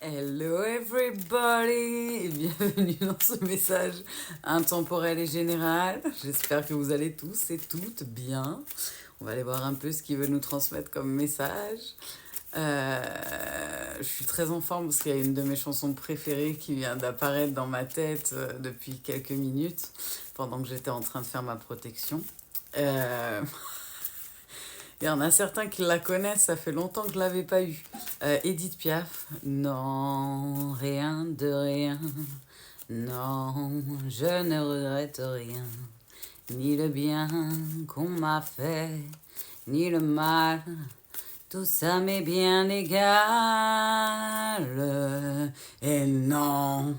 Hello everybody et bienvenue dans ce message intemporel et général. J'espère que vous allez tous et toutes bien. On va aller voir un peu ce qu'il veut nous transmettre comme message. Je suis très en forme parce qu'il y a une de mes chansons préférées qui vient d'apparaître dans ma tête depuis quelques minutes pendant que j'étais en train de faire ma protection. Il y en a certains qui la connaissent, ça fait longtemps que je ne l'avais pas eu. Edith Piaf. Non, rien de rien. Non, je ne regrette rien. Ni le bien qu'on m'a fait, ni le mal. Tout ça m'est bien égal. Et non.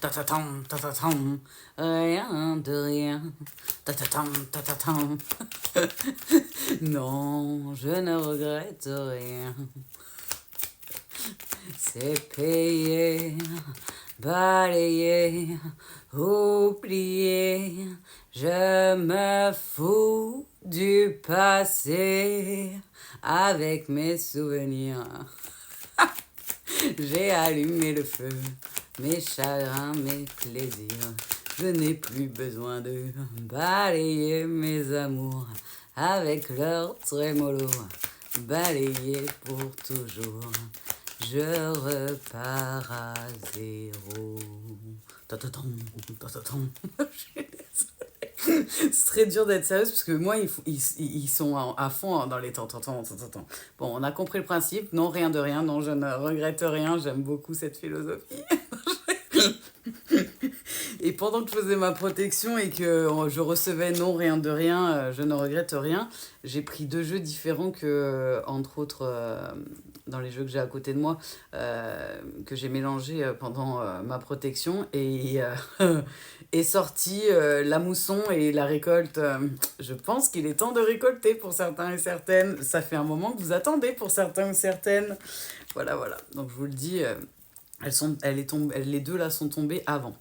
Ta-ta-tam, ta-ta-tam, rien de rien. Ta-ta-tam, ta-ta-tam. Non, je ne regrette rien. C'est payé, balayé, oublié. Je me fous du passé avec mes souvenirs. J'ai allumé le feu, mes chagrins, mes plaisirs. Je n'ai plus besoin de balayer mes amours avec leur trémolo. Balayer pour toujours, je repars à zéro. Ta-ta-tam, ta-ta-tam. C'est très dur d'être sérieuse parce que moi, ils sont à fond dans les temps. Bon, on a compris le principe. Non, rien de rien. Non, je ne regrette rien. J'aime beaucoup cette philosophie. Et pendant que je faisais ma protection et que je recevais non, rien de rien, je ne regrette rien, j'ai pris deux jeux différents que, entre autres, dans les jeux que j'ai à côté de moi, que j'ai mélangés pendant ma protection. Et est sorti la mousson et la récolte. Je pense qu'il est temps de récolter pour certains et certaines. Ça fait un moment que vous attendez pour certains ou certaines. Voilà, voilà. Donc je vous le dis, les deux là sont tombées avant.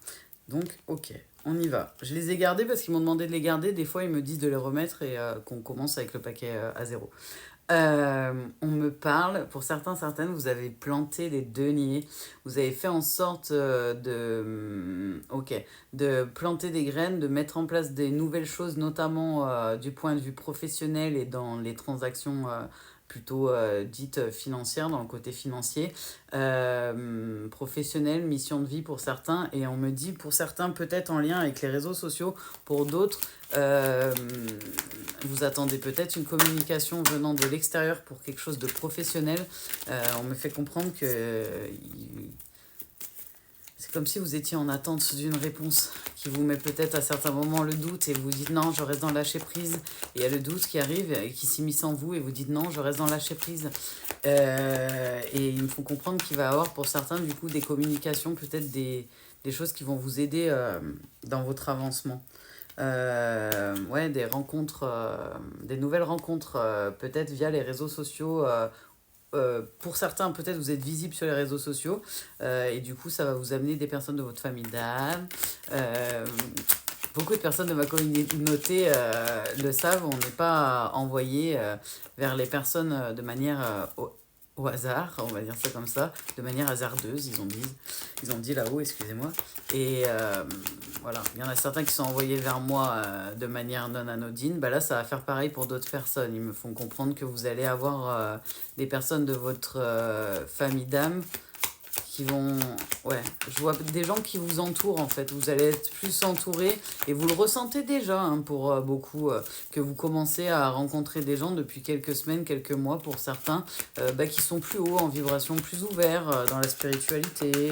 Donc, ok, on y va. Je les ai gardés parce qu'ils m'ont demandé de les garder. Des fois, ils me disent de les remettre et qu'on commence avec le paquet à zéro. On me parle, pour certains, certaines, vous avez planté des deniers, vous avez fait en sorte de planter des graines, de mettre en place des nouvelles choses, notamment du point de vue professionnel et dans les transactions plutôt dites financières, dans le côté financier, professionnel, mission de vie pour certains, et on me dit pour certains peut-être en lien avec les réseaux sociaux, pour d'autres, vous attendez peut-être une communication venant de l'extérieur pour quelque chose de professionnel. On me fait comprendre que c'est comme si vous étiez en attente d'une réponse qui vous met peut-être à certains moments le doute et vous dites non, je reste dans le lâcher prise. Et il y a le doute qui arrive et qui s'immisce en vous et vous dites non, je reste dans le lâcher prise. Et ils me font comprendre qu'il va y avoir pour certains du coup des communications, peut-être des choses qui vont vous aider dans votre avancement. Ouais, des rencontres, des nouvelles rencontres, peut-être via les réseaux sociaux. Pour certains, peut-être vous êtes visible sur les réseaux sociaux et du coup, ça va vous amener des personnes de votre famille d'âme. Beaucoup de personnes de ma communauté le savent, on n'est pas envoyé vers les personnes de manière au hasard, on va dire ça comme ça, de manière hasardeuse, ils ont dit là-haut, excusez-moi. Et voilà, il y en a certains qui sont envoyés vers moi de manière non anodine. Bah là, ça va faire pareil pour d'autres personnes. Ils me font comprendre que vous allez avoir des personnes de votre famille d'âme qui vont... Ouais, je vois des gens qui vous entourent en fait. Vous allez être plus entourés et vous le ressentez déjà hein, pour beaucoup, que vous commencez à rencontrer des gens depuis quelques semaines, quelques mois pour certains, qui sont plus hauts en vibration, plus ouverts dans la spiritualité,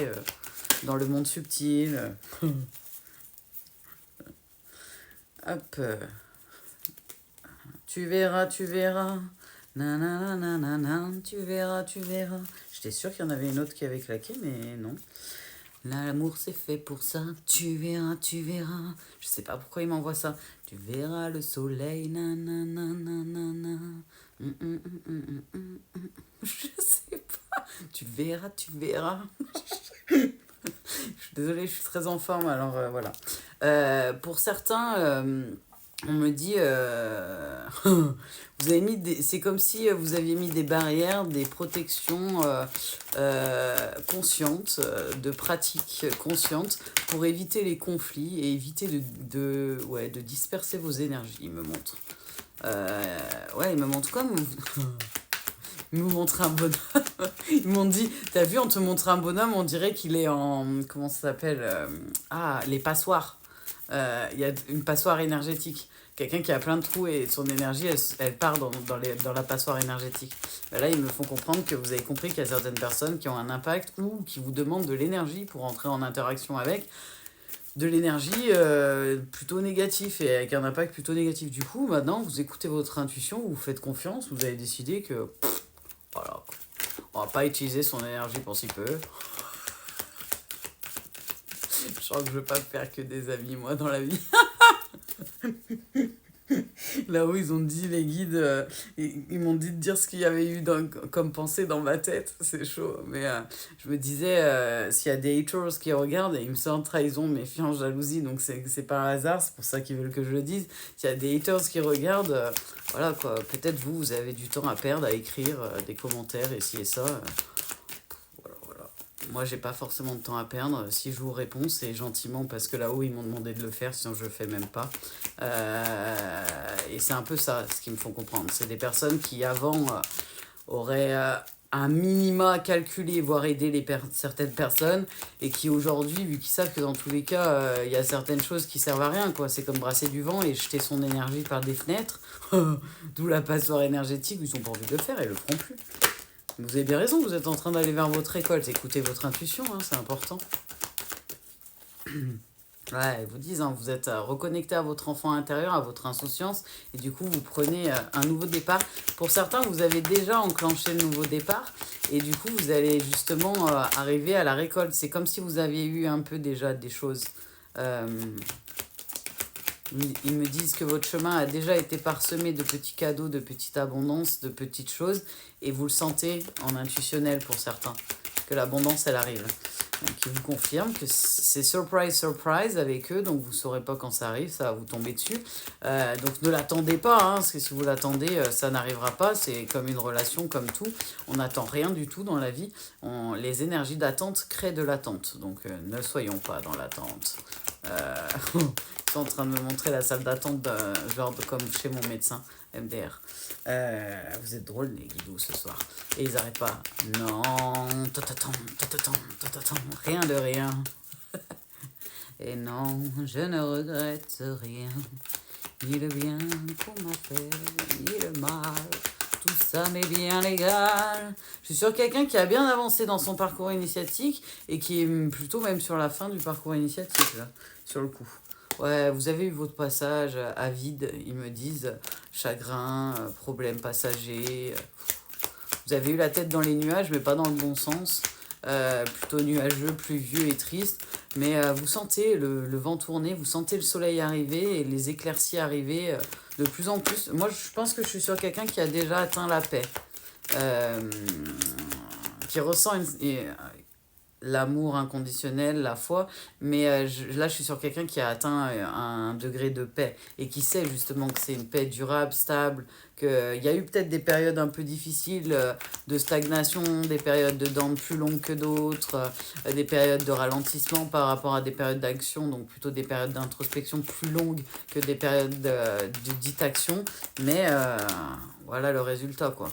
dans le monde subtil. Hop. Tu verras, tu verras. Nanana, tu verras, tu verras. J'étais sûre qu'il y en avait une autre qui avait claqué, mais non. L'amour c'est fait pour ça, tu verras, tu verras. Je sais pas pourquoi il m'envoie ça. Tu verras le soleil, nanana. Je sais pas. Tu verras, tu verras. Je suis désolée, je suis très en forme, alors voilà. Pour certains, On me dit, vous avez mis c'est comme si vous aviez mis des barrières, des protections conscientes, de pratiques conscientes pour éviter les conflits et éviter ouais, de disperser vos énergies, il me montre. Ouais, il me montre comme... Ils me montrent un bonhomme. Ils m'ont dit, t'as vu, on te montre un bonhomme, on dirait qu'il est en... Comment ça s'appelle Ah, les passoires. Il y a une passoire énergétique. Quelqu'un qui a plein de trous et son énergie, elle part dans la passoire énergétique. Ben là, ils me font comprendre que vous avez compris qu'il y a certaines personnes qui ont un impact ou qui vous demandent de l'énergie pour entrer en interaction avec. De l'énergie plutôt négative et avec un impact plutôt négatif. Du coup, maintenant, vous écoutez votre intuition, vous faites confiance, vous avez décidé que... Voilà. On va pas utiliser son énergie pour si peu. Je sens que je veux pas faire que des amis, moi, dans la vie. Là où ils ont dit, les guides, ils m'ont dit de dire ce qu'il y avait eu comme pensée dans ma tête. C'est chaud. Mais je me disais, s'il y a des haters qui regardent, et ils me sentent trahison, méfiance, jalousie, donc c'est pas un hasard, c'est pour ça qu'ils veulent que je le dise. S'il y a des haters qui regardent, voilà quoi, peut-être vous avez du temps à perdre à écrire des commentaires et ci et ça. Voilà, voilà. Moi, j'ai pas forcément de temps à perdre. Si je vous réponds, c'est gentiment parce que là-haut, ils m'ont demandé de le faire, sinon je le fais même pas. Et c'est un peu ça, ce qu'ils me font comprendre. C'est des personnes qui, avant, auraient un minima calculé, voire aidé certaines personnes, et qui, aujourd'hui, vu qu'ils savent que dans tous les cas, il y a certaines choses qui servent à rien, quoi. C'est comme brasser du vent et jeter son énergie par des fenêtres. D'où la passoire énergétique, ils ont pas envie de le faire et le feront plus. Vous avez bien raison, vous êtes en train d'aller vers votre récolte. Écoutez votre intuition, hein, c'est important. Ouais, ils vous disent, hein, vous êtes reconnecté à votre enfant intérieur, à votre insouciance, et du coup, vous prenez un nouveau départ. Pour certains, vous avez déjà enclenché le nouveau départ, et du coup, vous allez justement arriver à la récolte. C'est comme si vous aviez eu un peu déjà des choses. Euh, Ils me disent que votre chemin a déjà été parsemé de petits cadeaux, de petites abondances, de petites choses, et vous le sentez en intuitionnel pour certains, que l'abondance, elle arrive. Donc, ils vous confirment que c'est surprise, surprise avec eux, donc vous ne saurez pas quand ça arrive, ça va vous tomber dessus. Donc ne l'attendez pas, hein, parce que si vous l'attendez, ça n'arrivera pas. C'est comme une relation, comme tout. On n'attend rien du tout dans la vie. Les énergies d'attente créent de l'attente, donc ne soyons pas dans l'attente. Ils sont en train de me montrer la salle d'attente, genre comme chez mon médecin, MDR. Vous êtes drôles, les guidous, ce soir. Et ils n'arrêtent pas. Non, tatatam, rien de rien. Et non, je ne regrette rien. Ni le bien qu'on m'a fait, ni le mal. Tout ça m'est bien légal. Je suis sur quelqu'un qui a bien avancé dans son parcours initiatique et qui est plutôt même sur la fin du parcours initiatique, là, sur le coup. Ouais, vous avez eu votre passage à vide, ils me disent, chagrin, problème passager. Vous avez eu la tête dans les nuages, mais pas dans le bon sens. Plutôt nuageux, pluvieux et triste. Mais vous sentez le vent tourner, vous sentez le soleil arriver et les éclaircies arriver de plus en plus. Moi, je pense que je suis sur quelqu'un qui a déjà atteint la paix. Qui ressent l'amour inconditionnel, la foi, mais là je suis sur quelqu'un qui a atteint un degré de paix et qui sait justement que c'est une paix durable, stable, qu'il y a eu peut-être des périodes un peu difficiles de stagnation, des périodes de dents plus longues que d'autres, des périodes de ralentissement par rapport à des périodes d'action, donc plutôt des périodes d'introspection plus longues que des périodes de dite action, mais voilà le résultat quoi.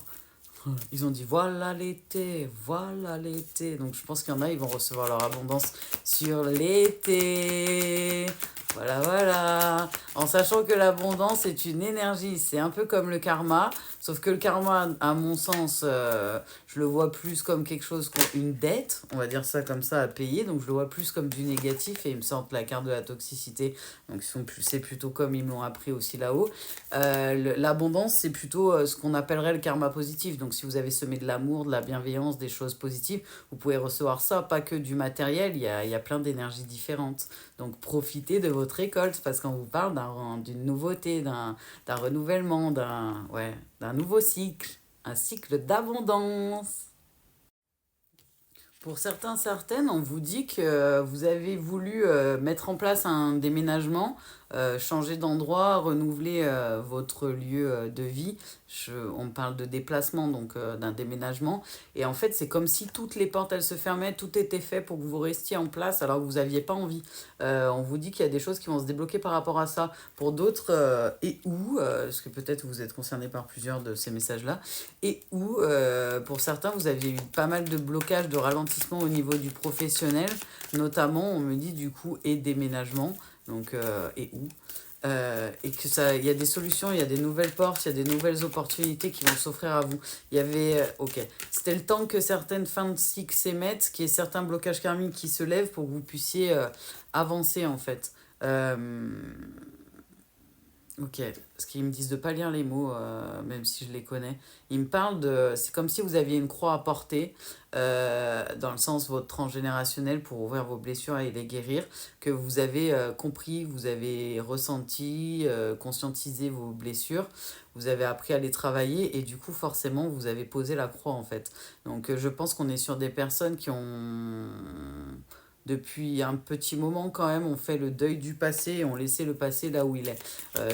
Ils ont dit voilà l'été, voilà l'été. Donc je pense qu'il y en a, ils vont recevoir leur abondance sur l'été. Voilà, voilà. En sachant que l'abondance est une énergie, c'est un peu comme le karma. Sauf que le karma, à mon sens, je le vois plus comme quelque chose, une dette, on va dire ça comme ça, à payer. Donc je le vois plus comme du négatif et il me semble la carte de la toxicité. Donc c'est plutôt comme ils me l'ont appris aussi là-haut. L'abondance, c'est plutôt ce qu'on appellerait le karma positif. Donc si vous avez semé de l'amour, de la bienveillance, des choses positives, vous pouvez recevoir ça, pas que du matériel, il y a plein d'énergies différentes. Donc profitez de votre récolte parce qu'on vous parle d'une nouveauté, d'un renouvellement, d'un nouveau cycle, un cycle d'abondance. Pour certains, certaines, on vous dit que vous avez voulu mettre en place un déménagement, changer d'endroit, renouveler votre lieu de vie. On parle de déplacement, donc d'un déménagement. Et en fait, c'est comme si toutes les portes, elles se fermaient, tout était fait pour que vous restiez en place alors que vous n'aviez pas envie. On vous dit qu'il y a des choses qui vont se débloquer par rapport à ça. Pour d'autres, et où, parce que peut-être vous êtes concerné par plusieurs de ces messages-là, et où, pour certains, vous aviez eu pas mal de blocages, de ralentissement au niveau du professionnel, notamment, on me dit du coup, et déménagement, donc, et où. Et que ça, il y a des solutions, il y a des nouvelles portes, il y a des nouvelles opportunités qui vont s'offrir à vous. Il y avait, ok, c'était le temps que certaines fins de cycle s'émettent, qu'il y ait certains blocages karmiques qui se lèvent pour que vous puissiez avancer en fait. Ok, parce qu'ils me disent de pas lire les mots, même si je les connais. Ils me parlent de... C'est comme si vous aviez une croix à porter, dans le sens votre transgénérationnel pour ouvrir vos blessures et les guérir, que vous avez compris, vous avez ressenti, conscientisé vos blessures, vous avez appris à les travailler et du coup forcément vous avez posé la croix en fait. Donc je pense qu'on est sur des personnes qui ont depuis un petit moment quand même, on fait le deuil du passé et on laissait le passé là où il est.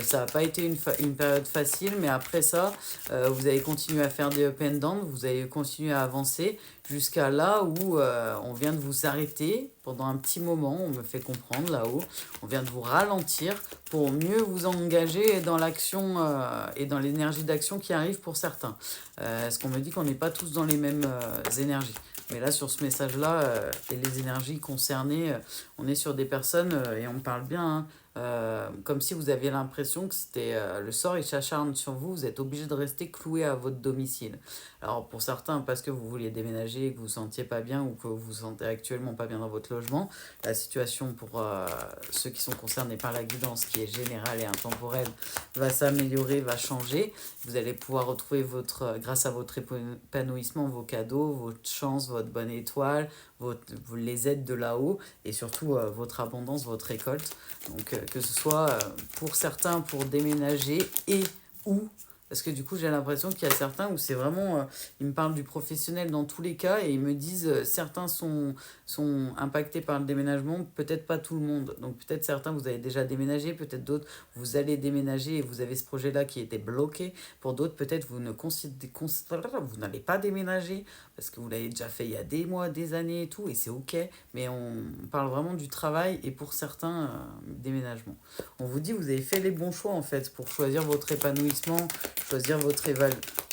Ça n'a pas été une période facile, mais après ça, vous avez continué à faire des up and down, vous avez continué à avancer jusqu'à là où on vient de vous arrêter pendant un petit moment, on me fait comprendre là-haut, on vient de vous ralentir pour mieux vous engager dans l'action et dans l'énergie d'action qui arrive pour certains. Est-ce qu'on me dit qu'on n'est pas tous dans les mêmes énergies? Mais là, sur ce message-là, et les énergies concernées, on est sur des personnes, et on parle bien, hein, comme si vous aviez l'impression que c'était le sort, il s'acharne sur vous, vous êtes obligé de rester cloué à votre domicile. Alors pour certains, parce que vous vouliez déménager et que vous ne vous sentiez pas bien ou que vous vous sentez actuellement pas bien dans votre logement, la situation pour ceux qui sont concernés par la guidance, qui est générale et intemporelle, va s'améliorer, va changer. Vous allez pouvoir retrouver grâce à votre épanouissement, vos cadeaux, votre chance, votre bonne étoile, les aides de là-haut et surtout votre abondance, votre récolte. Donc que ce soit pour certains pour déménager et ou parce que du coup j'ai l'impression qu'il y a certains où c'est vraiment ils me parlent du professionnel dans tous les cas et ils me disent certains sont impactés par le déménagement, peut-être pas tout le monde. Donc peut-être certains vous avez déjà déménagé, peut-être d'autres vous allez déménager et vous avez ce projet là qui était bloqué. Pour d'autres peut-être vous vous n'allez pas déménager parce que vous l'avez déjà fait il y a des mois, des années et tout, et c'est ok, mais on parle vraiment du travail et pour certains, déménagement. On vous dit, vous avez fait les bons choix en fait pour choisir votre épanouissement, choisir votre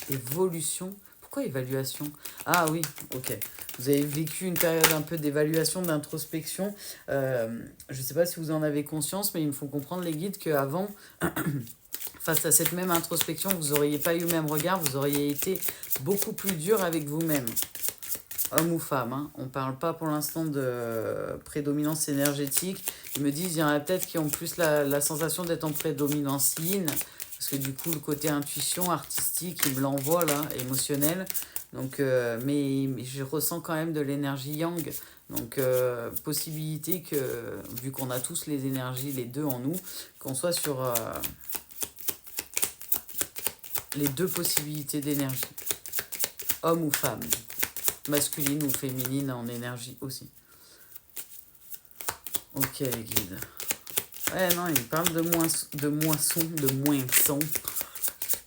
évolution. Pourquoi évaluation? Ah oui, ok. Vous avez vécu une période un peu d'évaluation, d'introspection. Je ne sais pas si vous en avez conscience, mais ils me font comprendre les guides qu'avant, face à cette même introspection, vous n'auriez pas eu le même regard, vous auriez été beaucoup plus dur avec vous-même. Homme ou femme, hein. On ne parle pas pour l'instant de prédominance énergétique. Ils me disent, il y en a peut-être qui ont plus la sensation d'être en prédominance yin, parce que du coup, le côté intuition, artistique, il me l'envoie là, émotionnel. Donc, mais je ressens quand même de l'énergie yang. Donc, possibilité que, vu qu'on a tous les énergies, les deux en nous, qu'on soit sur les deux possibilités d'énergie, homme ou femme, masculine ou féminine en énergie aussi. Ok les guides. Ouais non, ils me parlent de moisson.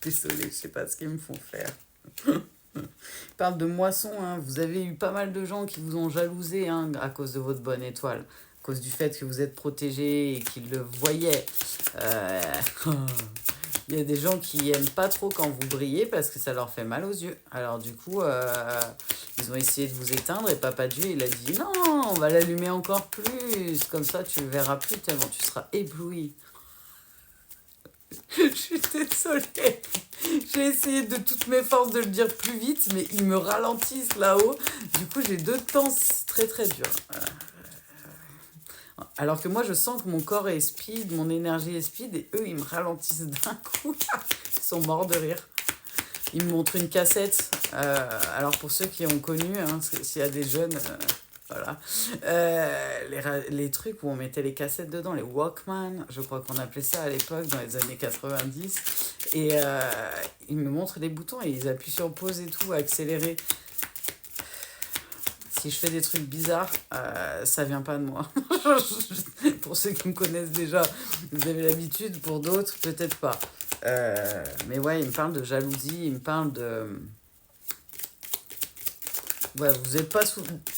Désolée, je sais pas ce qu'ils me font faire. Ils parlent de moisson, hein. Vous avez eu pas mal de gens qui vous ont jalousé hein, à cause de votre bonne étoile, à cause du fait que vous êtes protégé et qu'ils le voyaient. Il y a des gens qui aiment pas trop quand vous brillez parce que ça leur fait mal aux yeux. Alors du coup, ils ont essayé de vous éteindre et Papa Dieu, il a dit non, on va l'allumer encore plus. Comme ça, tu le verras plus tellement tu seras ébloui. Je suis désolée. J'ai essayé de toutes mes forces de le dire plus vite, mais ils me ralentissent là-haut. Du coup, j'ai deux temps très très durs. Alors que moi, je sens que mon corps est speed, mon énergie est speed, et eux, ils me ralentissent d'un coup. Ils sont morts de rire. Ils me montrent une cassette. Alors, pour ceux qui ont connu, hein, s'il y a des jeunes, voilà. Les trucs où on mettait les cassettes dedans, les Walkman, je crois qu'on appelait ça à l'époque, dans les années 90. Et ils me montrent les boutons et ils appuient sur pause et tout, accélérer. si je fais des trucs bizarres, ça vient pas de moi. Pour ceux qui me connaissent déjà, vous avez l'habitude. Pour d'autres, peut-être pas. Mais ouais, il me parle de jalousie, il me parle de... Ouais, vous n'êtes pas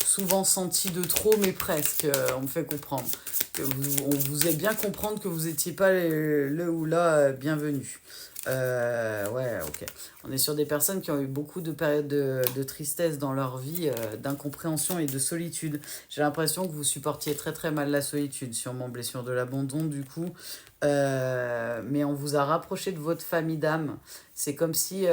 souvent senti de trop, mais presque, on me fait comprendre. On vous est bien comprendre que vous n'étiez pas le ou là bienvenue. Ouais, ok. On est sur des personnes qui ont eu beaucoup de périodes de tristesse dans leur vie, d'incompréhension et de solitude. J'ai l'impression que vous supportiez très très mal la solitude, sûrement blessure de l'abandon du coup. Mais on vous a rapproché de votre famille d'âme. C'est comme si...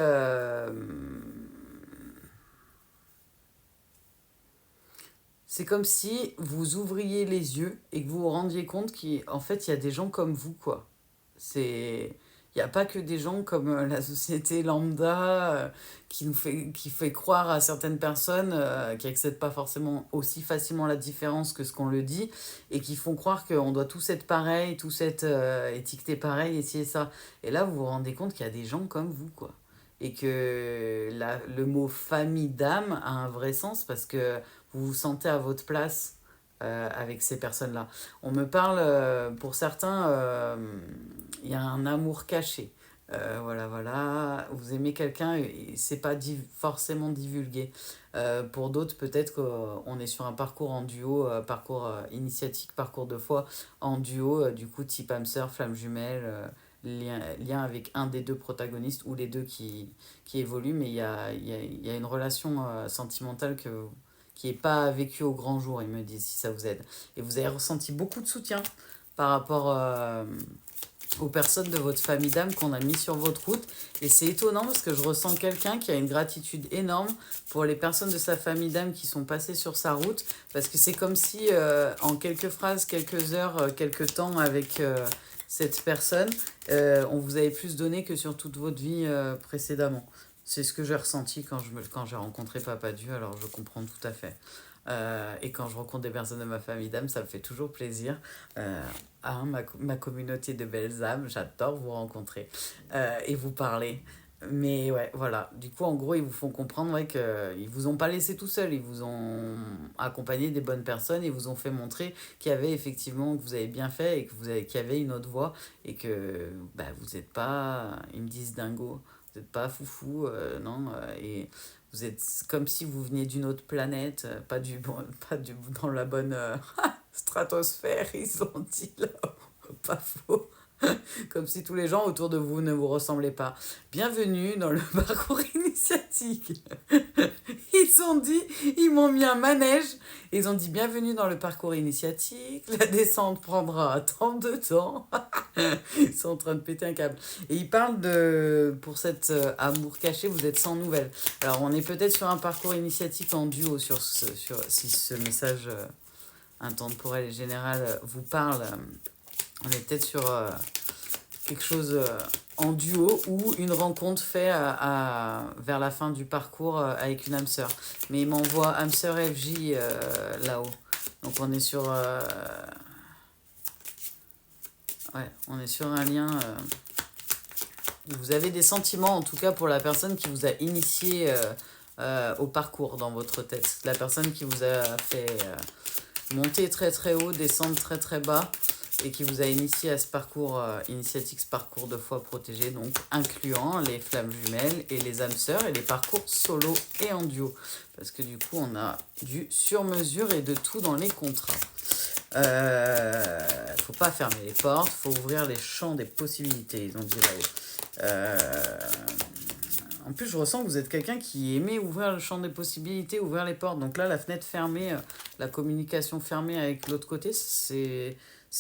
c'est comme si vous ouvriez les yeux et que vous vous rendiez compte qu'en fait, il y a des gens comme vous, quoi. C'est... Il n'y a pas que des gens comme la société lambda qui fait croire à certaines personnes qui n'acceptent pas forcément aussi facilement la différence que ce qu'on le dit et qui font croire qu'on doit tous être pareil, tous être étiquetés pareil, et ci et ça. Et là, vous vous rendez compte qu'il y a des gens comme vous, quoi. Et que le mot famille d'âme a un vrai sens parce que vous vous sentez à votre place avec ces personnes-là. On me parle, pour certains, il y a un amour caché. Voilà, voilà. Vous aimez quelqu'un et c'est pas forcément divulgué. Pour d'autres, peut-être qu'on est sur un parcours en duo, parcours initiatique, parcours de foi en duo, du coup, type âme sœur, flamme jumelle, lien avec un des deux protagonistes ou les deux qui évoluent, mais il y a une relation sentimentale qui n'est pas vécue au grand jour, ils me disent, si ça vous aide. Et vous avez ressenti beaucoup de soutien par rapport aux personnes de votre famille d'âme qu'on a mis sur votre route. Et c'est étonnant parce que je ressens quelqu'un qui a une gratitude énorme pour les personnes de sa famille d'âme qui sont passées sur sa route. Parce que c'est comme si, en quelques phrases, quelques heures, quelques temps avec cette personne, on vous avait plus donné que sur toute votre vie précédemment. C'est ce que j'ai ressenti quand j'ai rencontré Papa Dieu, alors je comprends tout à fait. Et quand je rencontre des personnes de ma famille d'âme, ça me fait toujours plaisir. Ma communauté de belles âmes, j'adore vous rencontrer et vous parler. Mais ouais, voilà. Du coup, en gros, ils vous font comprendre ouais, qu'ils vous ont pas laissé tout seul. Ils vous ont accompagné des bonnes personnes. Ils vous ont fait montrer qu'il y avait effectivement, que vous avez bien fait et qu'il y avait une autre voie. Et que bah, vous n'êtes pas, ils me disent dingo, vous n'êtes pas foufou, non. Et vous êtes comme si vous veniez d'une autre planète, pas dans la bonne stratosphère, ils ont dit là. Pas faux. Comme si tous les gens autour de vous ne vous ressemblaient pas. Bienvenue dans le parcours initiatique. Ils ont dit, ils m'ont mis un manège. Ils ont dit bienvenue dans le parcours initiatique. La descente prendra tant de temps. Ils sont en train de péter un câble. Et ils parlent de, pour cet amour caché, vous êtes sans nouvelles. Alors on est peut-être sur un parcours initiatique en duo si ce message intemporel et général vous parle. On est peut-être sur quelque chose en duo ou une rencontre faite vers la fin du parcours avec une âme sœur. Mais il m'envoie âme sœur FJ là-haut. Donc on est sur... ouais, on est sur un lien... vous avez des sentiments, en tout cas pour la personne qui vous a initié au parcours dans votre tête. La personne qui vous a fait monter très très haut, descendre très très bas et qui vous a initié à ce parcours initiatique, ce parcours de foi protégé, donc incluant les flammes jumelles et les âmes sœurs et les parcours solo et en duo. Parce que du coup, on a du sur-mesure et de tout dans les contrats. Faut pas fermer les portes, faut ouvrir les champs des possibilités, ils ont dit là-haut. En plus, je ressens que vous êtes quelqu'un qui aimait ouvrir le champ des possibilités, ouvrir les portes. Donc là, la fenêtre fermée, la communication fermée avec l'autre côté, c'est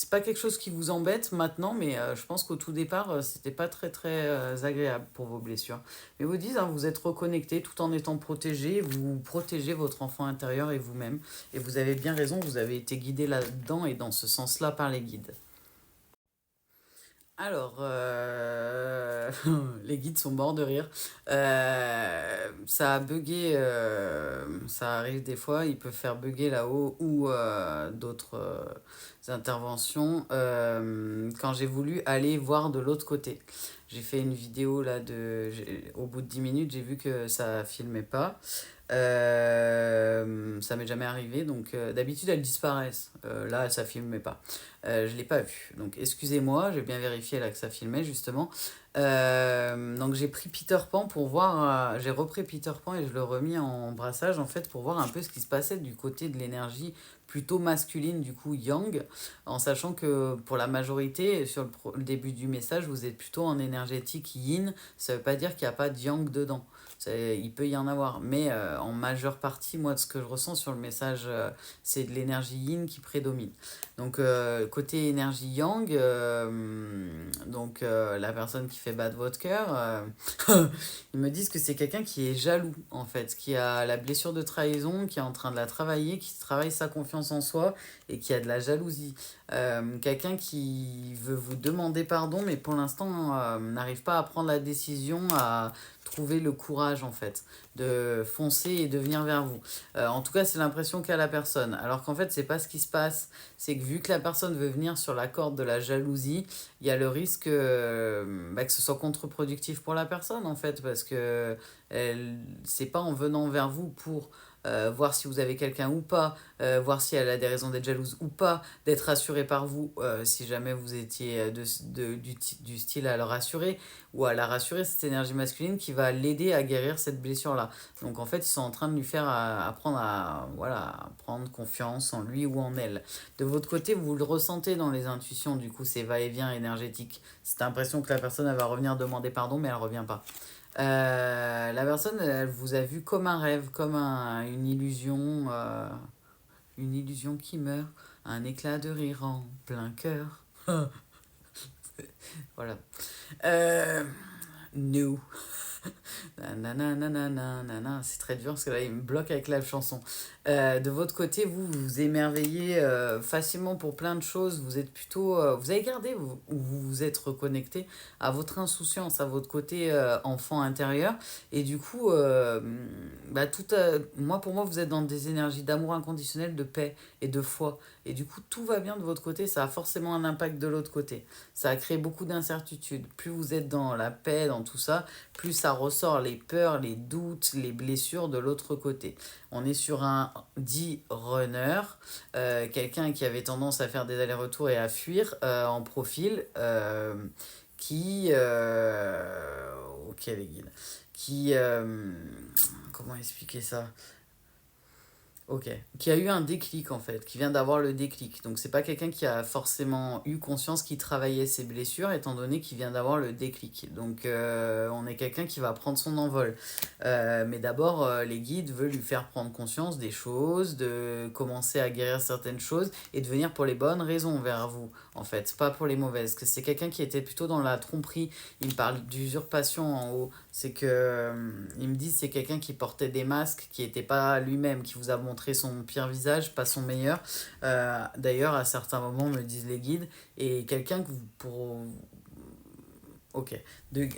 pas quelque chose qui vous embête maintenant, mais je pense qu'au tout départ, c'était pas très très agréable pour vos blessures. Mais vous dites, hein, vous êtes reconnecté tout en étant protégé, vous protégez votre enfant intérieur et vous-même. Et vous avez bien raison, vous avez été guidé là-dedans et dans ce sens-là par les guides. Alors, les guides sont morts de rire. Ça a bugué, ça arrive des fois, il peut faire bugger là-haut ou d'autres interventions. Quand j'ai voulu aller voir de l'autre côté, j'ai fait une vidéo là au bout de 10 minutes, j'ai vu que ça filmait pas. Ça m'est jamais arrivé, donc d'habitude elles disparaissent. Là, ça filmait pas. Je l'ai pas vu. Donc excusez-moi, j'ai bien vérifié là que ça filmait justement. Donc j'ai pris Peter Pan pour voir, j'ai repris Peter Pan et je le remis en brassage en fait pour voir un peu ce qui se passait du côté de l'énergie plutôt masculine, du coup yang, en sachant que pour la majorité, sur le début du message, vous êtes plutôt en énergétique yin, ça veut pas dire qu'il n'y a pas de yang dedans. Il peut y en avoir, mais en majeure partie, moi, de ce que je ressens sur le message, c'est de l'énergie yin qui prédomine. Donc, côté énergie yang, la personne qui fait battre votre cœur, ils me disent que c'est quelqu'un qui est jaloux, en fait, qui a la blessure de trahison, qui est en train de la travailler, qui travaille sa confiance en soi et qui a de la jalousie. Quelqu'un qui veut vous demander pardon, mais pour l'instant n'arrive pas à prendre la décision, à trouver le courage, en fait, de foncer et de venir vers vous. En tout cas, c'est l'impression qu'a la personne. Alors qu'en fait, c'est pas ce qui se passe. C'est que vu que la personne veut venir sur la corde de la jalousie, il y a le risque que ce soit contre-productif pour la personne, en fait, parce que c'est pas en venant vers vous pour voir si vous avez quelqu'un ou pas, voir si elle a des raisons d'être jalouse ou pas, d'être rassurée par vous si jamais vous étiez du style à le rassurer ou à la rassurer, cette énergie masculine qui va l'aider à guérir cette blessure-là. Donc en fait, ils sont en train de lui faire apprendre à prendre confiance en lui ou en elle. De votre côté, vous le ressentez dans les intuitions, du coup, ces va-et-vient énergétiques. C'est l'impression que la personne elle va revenir demander pardon, mais elle revient pas. La personne, elle vous a vu comme un rêve, comme une illusion qui meurt, un éclat de rire en plein cœur. Voilà. Euh, no. Nanana, c'est très dur parce que là il me bloque avec la chanson. De votre côté, vous vous émerveillez facilement pour plein de choses. Vous êtes plutôt, vous avez gardé ou vous vous êtes reconnecté à votre insouciance, à votre côté enfant intérieur. Et du coup, pour moi, vous êtes dans des énergies d'amour inconditionnel, de paix et de foi. Et du coup, tout va bien de votre côté. Ça a forcément un impact de l'autre côté. Ça a créé beaucoup d'incertitudes. Plus vous êtes dans la paix, dans tout ça, plus ça ressort les peurs, les doutes, les blessures de l'autre côté. On est sur un dit runner, quelqu'un qui avait tendance à faire des allers-retours et à fuir en profil, ok les guides, qui... comment expliquer ça? Ok. Qui a eu un déclic en fait, qui vient d'avoir le déclic. Donc c'est pas quelqu'un qui a forcément eu conscience qu'il travaillait ses blessures, étant donné qu'il vient d'avoir le déclic. Donc on est quelqu'un qui va prendre son envol. Mais d'abord, les guides veulent lui faire prendre conscience des choses, de commencer à guérir certaines choses et de venir pour les bonnes raisons vers vous, en fait, pas pour les mauvaises. Que c'est quelqu'un qui était plutôt dans la tromperie. Il me parle d'usurpation en haut. C'est que, ils me disent, c'est quelqu'un qui portait des masques, qui n'était pas lui-même, qui vous a montré son pire visage, pas son meilleur. D'ailleurs, à certains moments, me disent les guides, et quelqu'un que ok.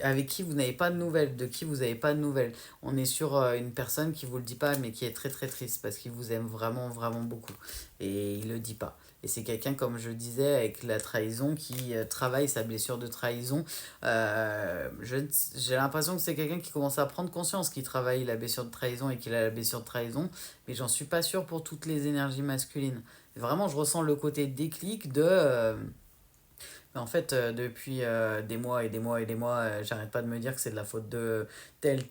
Avec qui vous n'avez pas de nouvelles, de qui vous n'avez pas de nouvelles. On est sur une personne qui vous le dit pas, mais qui est très très triste parce qu'il vous aime vraiment vraiment beaucoup. Et il le dit pas. Et c'est quelqu'un, comme je disais, avec la trahison, qui travaille sa blessure de trahison. J'ai l'impression que c'est quelqu'un qui commence à prendre conscience qu'il travaille la blessure de trahison et qu'il a la blessure de trahison. Mais j'en suis pas sûr pour toutes les énergies masculines. Vraiment, je ressens le côté déclic de... mais en fait, depuis des mois et des mois et des mois, j'arrête pas de me dire que c'est de la faute de tel.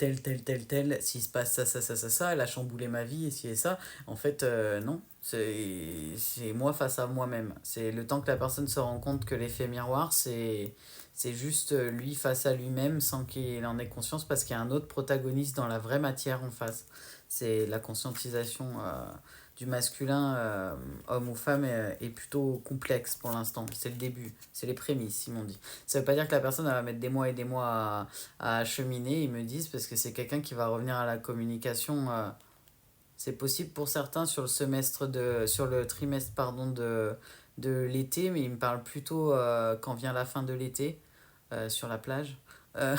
S'il se passe ça, elle a chamboulé ma vie et ci et ça. En fait, non. C'est moi face à moi-même. C'est le temps que la personne se rend compte que l'effet miroir, c'est juste lui face à lui-même sans qu'il en ait conscience parce qu'il y a un autre protagoniste dans la vraie matière en face. C'est la conscientisation. Du masculin, homme ou femme, est plutôt complexe pour l'instant. C'est le début, c'est les prémices, ils m'ont dit. Ça veut pas dire que la personne elle va mettre des mois et des mois à cheminer, ils me disent, parce que c'est quelqu'un qui va revenir à la communication. C'est possible pour certains sur le trimestre pardon, de l'été, mais ils me parlent plutôt quand vient la fin de l'été sur la plage. Euh,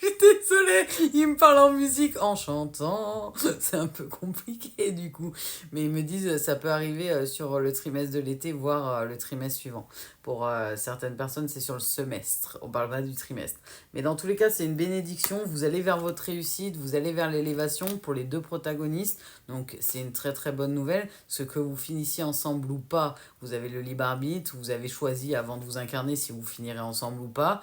Je suis désolée, il me parle en musique en chantant. C'est un peu compliqué du coup. Mais ils me disent ça peut arriver sur le trimestre de l'été, voire le trimestre suivant. Pour certaines personnes, c'est sur le semestre. On parle pas du trimestre. Mais dans tous les cas, c'est une bénédiction. Vous allez vers votre réussite, vous allez vers l'élévation pour les deux protagonistes. Donc c'est une très très bonne nouvelle. Ce que vous finissiez ensemble ou pas, vous avez le libre arbitre. Vous avez choisi avant de vous incarner si vous finirez ensemble ou pas.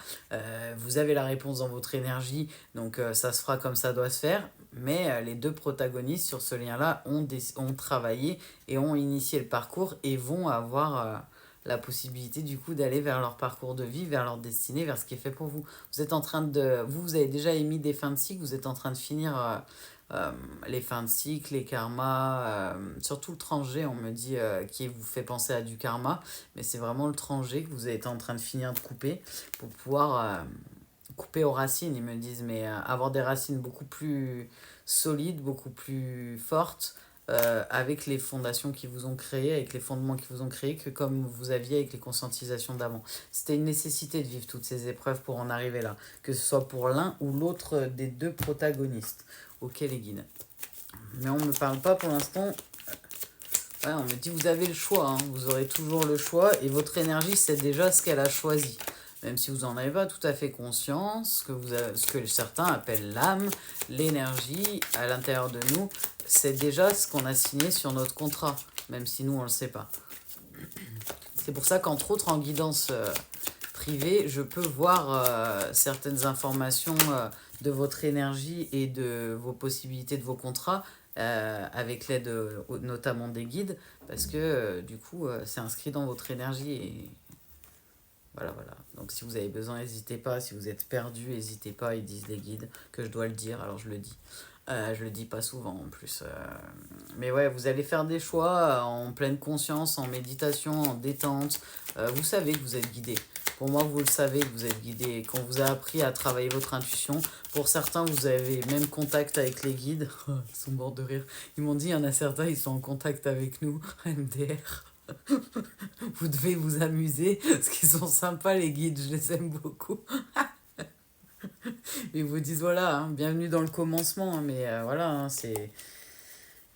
Vous avez la réponse dans votre énergie, donc ça se fera comme ça doit se faire. Mais les deux protagonistes sur ce lien-là ont travaillé et ont initié le parcours et vont avoir la possibilité du coup d'aller vers leur parcours de vie, vers leur destinée, vers ce qui est fait pour vous. Vous êtes en train de... Vous avez déjà émis des fins de cycle, vous êtes en train de finir les fins de cycle, les karmas, surtout le tranché, on me dit, qui vous fait penser à du karma, mais c'est vraiment le tranché que vous êtes en train de finir de couper pour pouvoir couper aux racines, ils me disent, mais avoir des racines beaucoup plus solides, beaucoup plus fortes, avec les fondations qui vous ont créé, avec les fondements qui vous ont créé, que comme vous aviez avec les conscientisations d'avant. C'était une nécessité de vivre toutes ces épreuves pour en arriver là, que ce soit pour l'un ou l'autre des deux protagonistes. Ok les guides. Mais on ne me parle pas pour l'instant. Ouais, on me dit vous avez le choix, hein. Vous aurez toujours le choix et votre énergie c'est déjà ce qu'elle a choisi. Même si vous n'en avez pas tout à fait conscience, ce que certains appellent l'âme, l'énergie à l'intérieur de nous, c'est déjà ce qu'on a signé sur notre contrat, même si nous on ne le sait pas. C'est pour ça qu'entre autres en guidance privée, je peux voir certaines informations de votre énergie et de vos possibilités de vos contrats avec l'aide notamment des guides, parce que du coup c'est inscrit dans votre énergie et voilà, voilà. Donc si vous avez besoin, n'hésitez pas. Si vous êtes perdu, n'hésitez pas. Ils disent les guides que je dois le dire, alors je le dis. Je le dis pas souvent en plus. Mais ouais, vous allez faire des choix en pleine conscience, en méditation, en détente. Vous savez que vous êtes guidé. Pour moi, vous le savez que vous êtes guidé. Qu'on vous a appris à travailler votre intuition. Pour certains, vous avez même contact avec les guides. Ils sont morts de rire. Ils m'ont dit, il y en a certains, ils sont en contact avec nous. MDR. Vous devez vous amuser, parce qu'ils sont sympas les guides, je les aime beaucoup. Ils vous disent voilà, hein, bienvenue dans le commencement, hein, mais voilà, hein, c'est...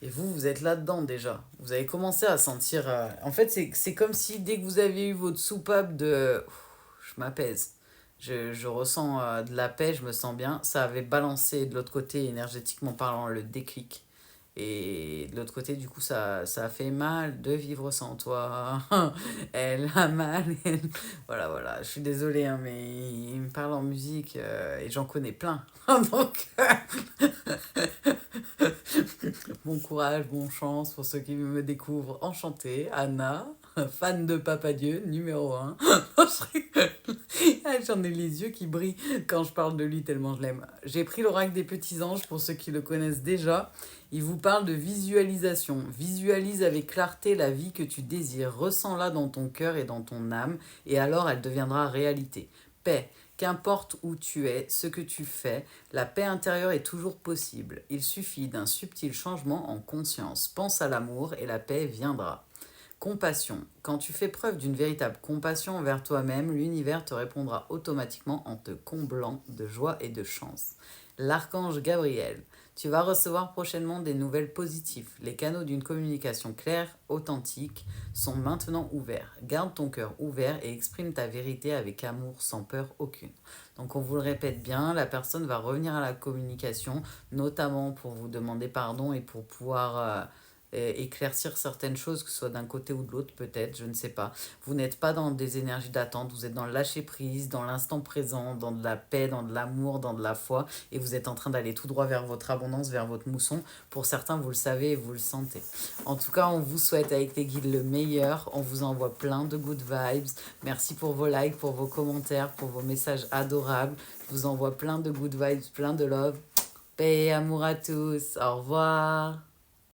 Et vous êtes là-dedans déjà. Vous avez commencé à sentir... En fait, c'est comme si dès que vous avez eu votre soupape de... Je m'apaise. Je ressens de la paix, je me sens bien. Ça avait balancé de l'autre côté, énergétiquement parlant, le déclic. Et de l'autre côté, du coup, ça a fait mal de vivre sans toi. Elle a mal. Voilà, voilà. Je suis désolée, hein, mais il me parle en musique et j'en connais plein. Donc, bon courage, bonne chance pour ceux qui me découvrent. Enchantée, Anna, fan de Papa Dieu, numéro 1. J'en ai les yeux qui brillent quand je parle de lui tellement je l'aime. J'ai pris l'oracle des petits anges pour ceux qui le connaissent déjà. Il vous parle de visualisation. Visualise avec clarté la vie que tu désires. Ressens-la dans ton cœur et dans ton âme et alors elle deviendra réalité. Paix. Qu'importe où tu es, ce que tu fais, la paix intérieure est toujours possible. Il suffit d'un subtil changement en conscience. Pense à l'amour et la paix viendra. Compassion. Quand tu fais preuve d'une véritable compassion envers toi-même, l'univers te répondra automatiquement en te comblant de joie et de chance. L'archange Gabriel. Tu vas recevoir prochainement des nouvelles positives. Les canaux d'une communication claire, authentique, sont maintenant ouverts. Garde ton cœur ouvert et exprime ta vérité avec amour, sans peur aucune. Donc on vous le répète bien, la personne va revenir à la communication, notamment pour vous demander pardon et pour pouvoir éclaircir certaines choses, que ce soit d'un côté ou de l'autre peut-être, je ne sais pas. Vous n'êtes pas dans des énergies d'attente, vous êtes dans le lâcher-prise, dans l'instant présent, dans de la paix, dans de l'amour, dans de la foi, et vous êtes en train d'aller tout droit vers votre abondance, vers votre mousson. Pour certains, vous le savez et vous le sentez. En tout cas, on vous souhaite avec les guides le meilleur, on vous envoie plein de good vibes. Merci pour vos likes, pour vos commentaires, pour vos messages adorables. Je vous envoie plein de good vibes, plein de love. Paix et amour à tous, au revoir.